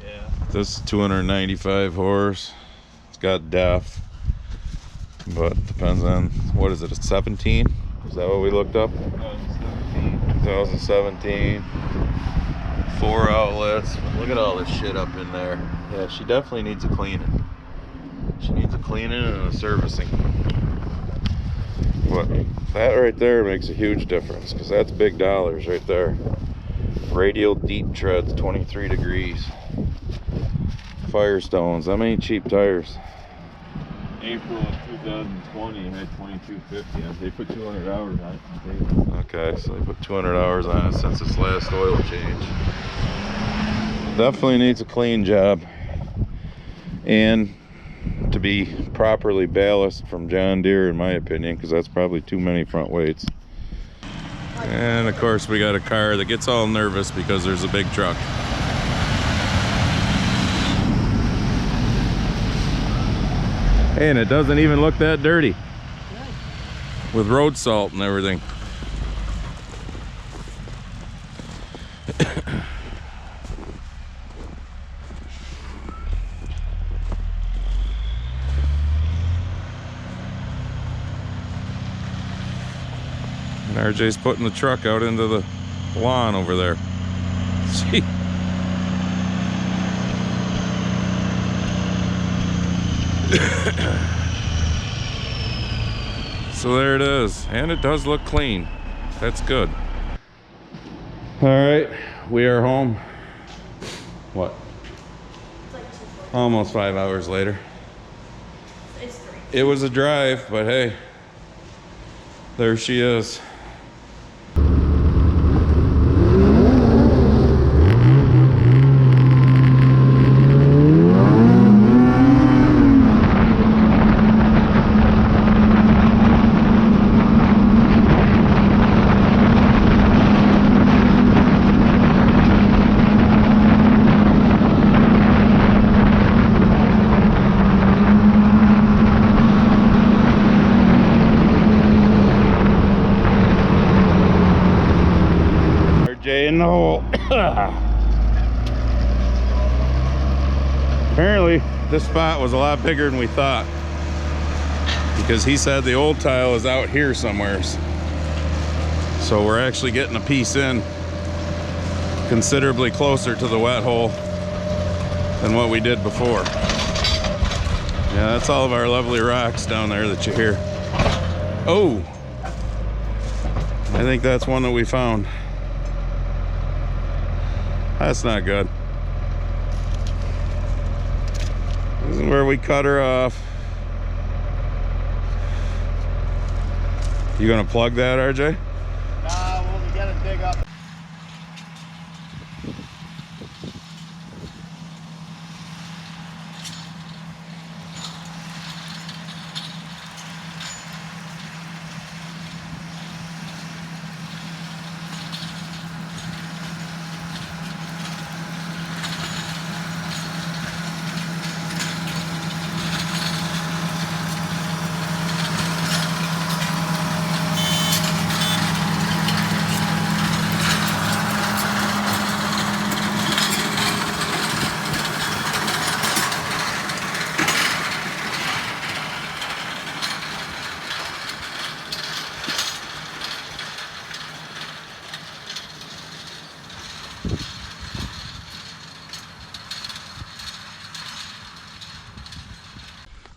Yeah. This is 295 horse. It's got DEF, but depends on, what is it, a 17? Is that what we looked up? 2017. 4 outlets. Look at all this shit up in there. Yeah, she definitely needs a cleaning. She needs a cleaning and a servicing. But that right there makes a huge difference, because that's big dollars right there. Radial deep treads, 23 degrees. Firestones. How many cheap tires? April of 2020 had 2250. They put 200 hours on it. Okay, so they put 200 hours on it since its last oil change. Definitely needs a clean job, and to be properly ballast from John Deere, in my opinion, because that's probably too many front weights. And of course we got a car that gets all nervous because there's a big truck. And it doesn't even look that dirty with road salt and everything. And RJ's putting the truck out into the lawn over there. See? So there it is, and it does look clean. That's good. All right, we are home. What? It's like 2:40. Almost 5 hours later. It's 3. It was a drive, but hey, there she is. In the hole. Apparently this spot was a lot bigger than we thought, because he said the old tile is out here somewhere, so we're actually getting a piece in considerably closer to the wet hole than what we did before. Yeah, that's all of our lovely rocks down there that you hear. Oh, I think that's one that we found. That's not good. This is where we cut her off. You gonna plug that, RJ? Nah, well, we gotta dig up.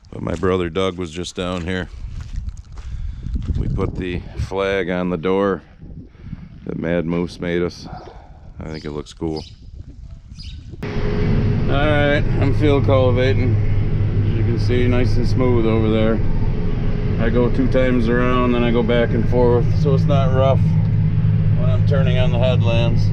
But my brother Doug was just down here. We put the flag on the door that Mad Moose made us. I think it looks cool. Alright, I'm field cultivating. As you can see, nice and smooth over there. I go 2 times around, then I go back and forth, so it's not rough when I'm turning on the headlands.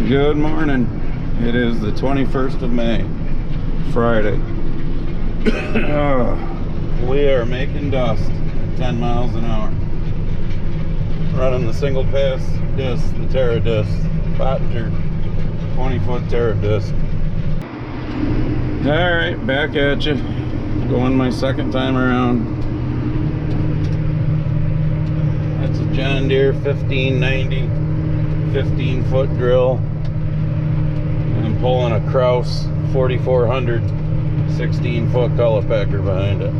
Good morning. It is the 21st of May, Friday. We are making dust at 10 miles an hour. Running the single pass disc, the Terra disc, Pottinger 20-foot Terra disc. Alright, back at you. Going my second time around. That's a John Deere 1590 15-foot drill. I'm pulling a Kraus 4400 16-foot Cullipacker behind it.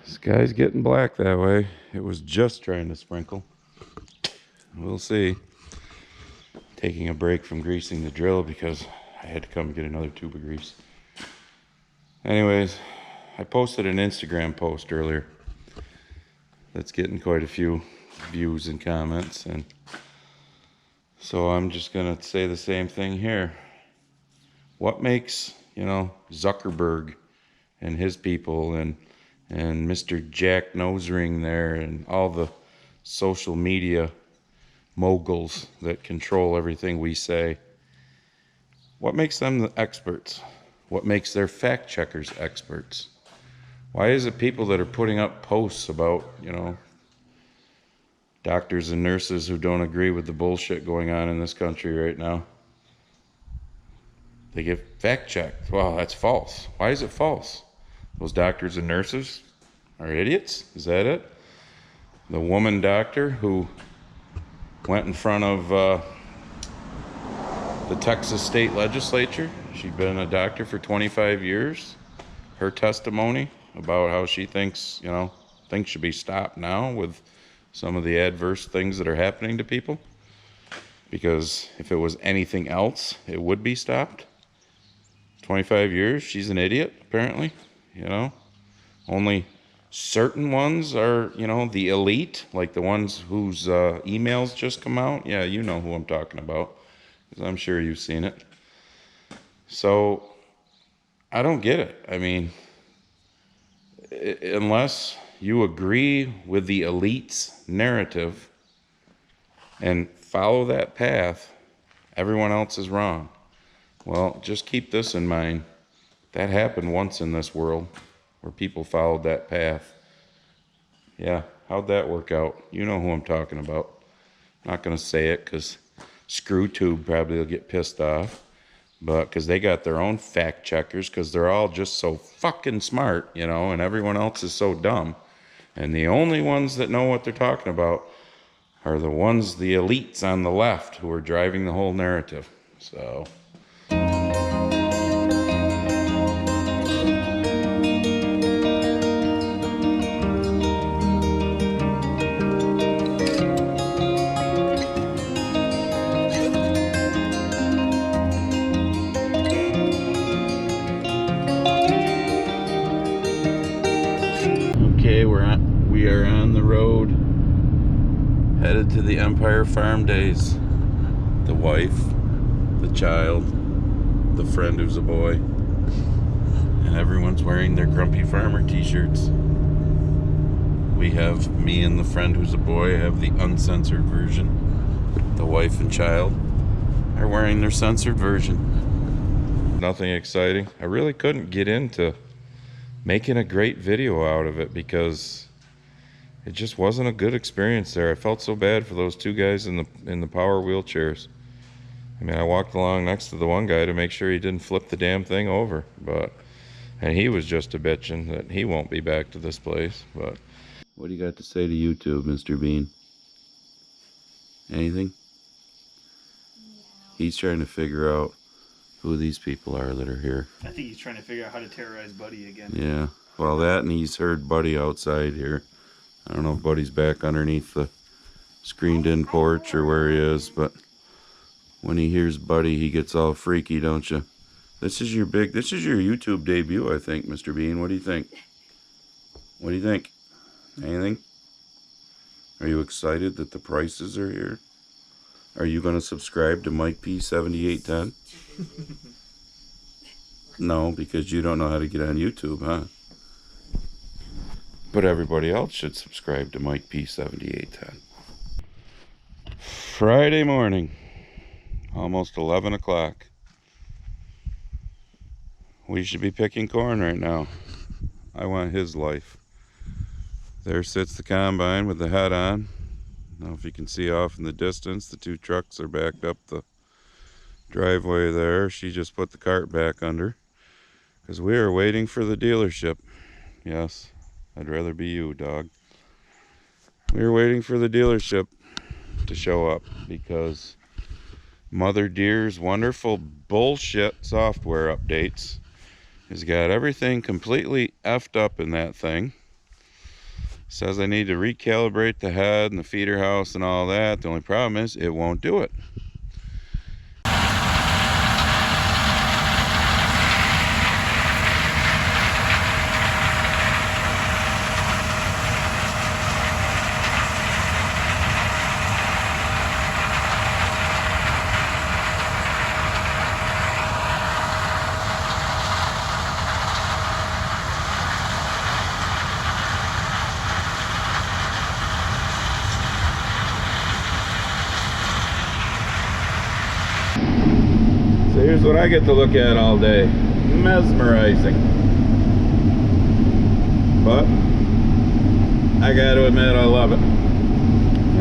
Sky's getting black that way. It was just trying to sprinkle. We'll see. Taking a break from greasing the drill because I had to come get another tube of grease. Anyways, I posted an Instagram post earlier that's getting quite a few views and comments, and so I'm just gonna say the same thing here. What makes, Zuckerberg and his people and Mr. Jack Nosering there and all the social media moguls that control everything we say, what makes them the experts? What makes their fact checkers experts? Why is it people that are putting up posts about, doctors and nurses who don't agree with the bullshit going on in this country right now. They get fact checked. Well, that's false. Why is it false? Those doctors and nurses are idiots? Is that it? The woman doctor who went in front of the Texas state legislature, she'd been a doctor for 25 years. Her testimony about how she thinks, things should be stopped now with some of the adverse things that are happening to people. Because if it was anything else, it would be stopped. 25 years, she's an idiot, apparently, Only certain ones are, the elite, like the ones whose emails just come out. Yeah, you know who I'm talking about, because I'm sure you've seen it. So, I don't get it. I mean, unless you agree with the elite's narrative and follow that path, everyone else is wrong. Well, just keep this in mind. That happened once in this world where people followed that path. Yeah, how'd that work out? You know who I'm talking about. I'm not going to say it because ScrewTube probably will get pissed off. But because they got their own fact checkers, because they're all just so fucking smart, and everyone else is so dumb. And the only ones that know what they're talking about are the elites on the left who are driving the whole narrative. So... we are on the road, headed to the Empire Farm Days. The wife, the child, the friend who's a boy, and everyone's wearing their Grumpy Farmer t-shirts. We have me and the friend who's a boy have the uncensored version. The wife and child are wearing their censored version. Nothing exciting. I really couldn't get into making a great video out of it because it just wasn't a good experience there. I felt so bad for those two guys in the power wheelchairs. I mean, I walked along next to the one guy to make sure he didn't flip the damn thing over, and he was just a bitching that he won't be back to this place. But what do you got to say to YouTube, Mr. Bean? Anything? Yeah. He's trying to figure out who these people are that are here. I think he's trying to figure out how to terrorize Buddy again. Yeah, well, that, and he's heard Buddy outside here. I don't know if Buddy's back underneath the screened-in porch or where he is, but when he hears Buddy, he gets all freaky, don't you? This is your YouTube debut, I think, Mr. Bean. What do you think? What do you think? Anything? Are you excited that the prices are here? Are you going to subscribe to Mike P 7810? No, because you don't know how to get on YouTube, huh? But everybody else should subscribe to Mike P 7810. Friday morning, almost 11 o'clock. We should be picking corn right now. I want his life. There sits the combine with the head on. I don't know if you can see off in the distance, the two trucks are backed up the driveway there. She just put the cart back under because we are waiting for the dealership. Yes, I'd rather be you, dog. We're waiting for the dealership to show up because Mother Deere's wonderful bullshit software updates has got everything completely effed up in that thing. Says I need to recalibrate the head and the feeder house and all that. The only problem is it won't do it. So here's what I get to look at all day. Mesmerizing. But I gotta admit I love it.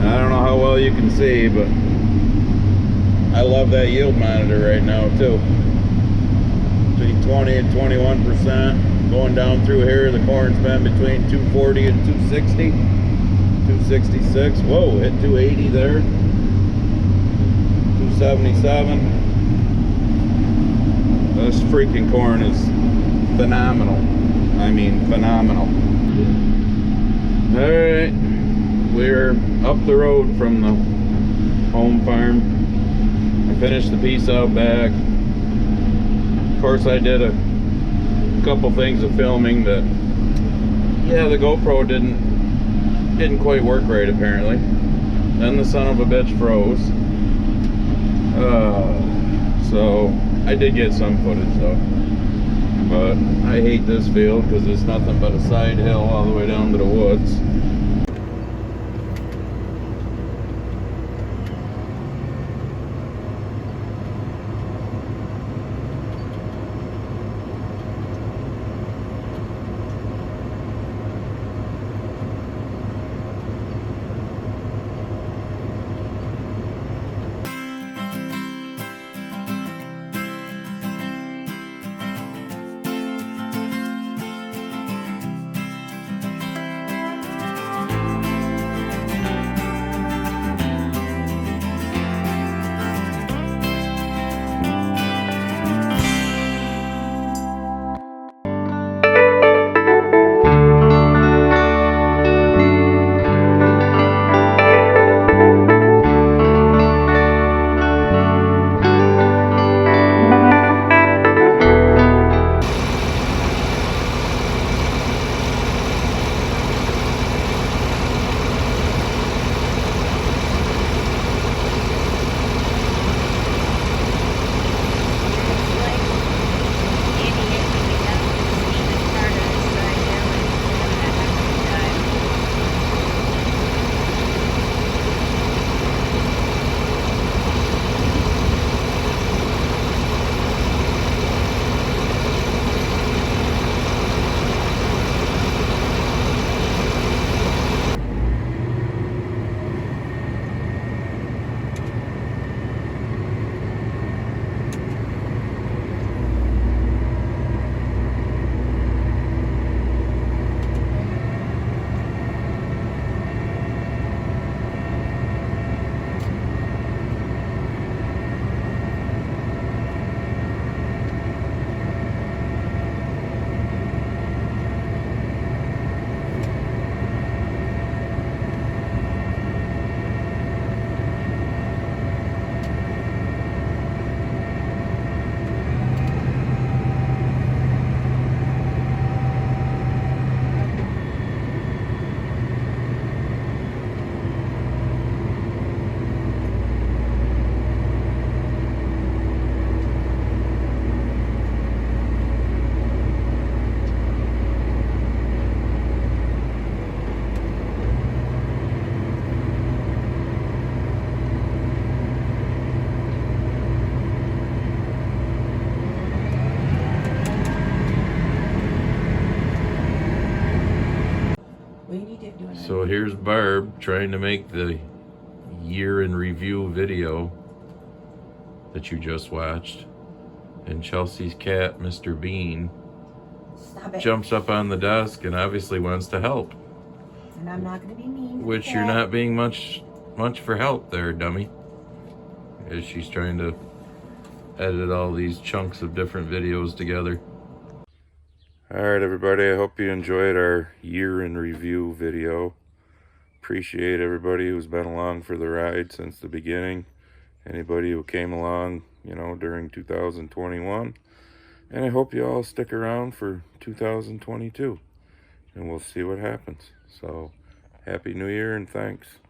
I don't know how well you can see, but I love that yield monitor right now too. Between 20 and 21%. Going down through here, the corn's been between 240 and 260. 266. Whoa, hit 280 there. 277. This freaking corn is phenomenal. I mean, phenomenal. Alright, we're up the road from the home farm. I finished the piece out back. Of course, I did a couple things of filming that, yeah, the GoPro didn't quite work right apparently. Then the son of a bitch froze. So I did get some footage though. But I hate this field because it's nothing but a side hill all the way down to the woods. So here's Barb trying to make the year in review video that you just watched. And Chelsea's cat, Mr. Bean, jumps up on the desk and obviously wants to help. And I'm not going to be mean. Which you're not being much for help there, dummy. As she's trying to edit all these chunks of different videos together. Alright everybody, I hope you enjoyed our year in review video. Appreciate everybody who's been along for the ride since the beginning. Anybody who came along, you know, during 2021. And I hope you all stick around for 2022. And we'll see what happens. So, Happy New Year and thanks.